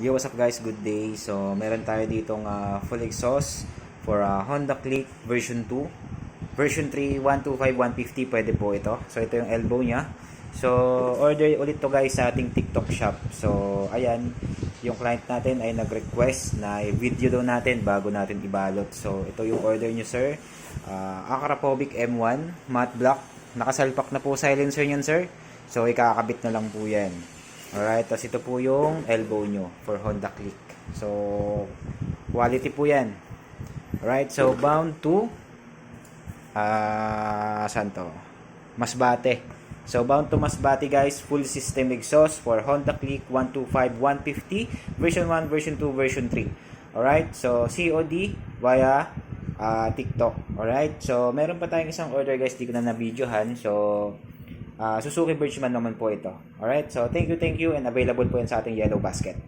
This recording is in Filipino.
Yo, what's up guys? Good day. So, meron tayo ditong full exhaust for Honda Click version 2. Version 3, 125, 150, pwede po ito. So, ito yung elbow niya. So, order ulit to guys sa ating TikTok shop. So, ayan, yung client natin ay nag-request na i-video daw natin bago natin ibalot. So, ito yung order nyo sir. Akrapovic M1, matte black. Nakasalpak na po silencer nyan sir. So, ikakabit na lang po yan. Alright, tapos ito po yung elbow nyo for Honda Click. So, quality po yan. Alright, so bound to saan to? Masbate. So, bound to Masbate guys, full system exhaust for Honda Click 125, 150, version 1, version 2, version 3. Alright, so COD via TikTok. Alright, so meron pa tayong isang order guys, di ko na na-videohan. So, Suzuki Bridgeman naman po ito. Alright, so thank you and available po yan sa ating yellow basket.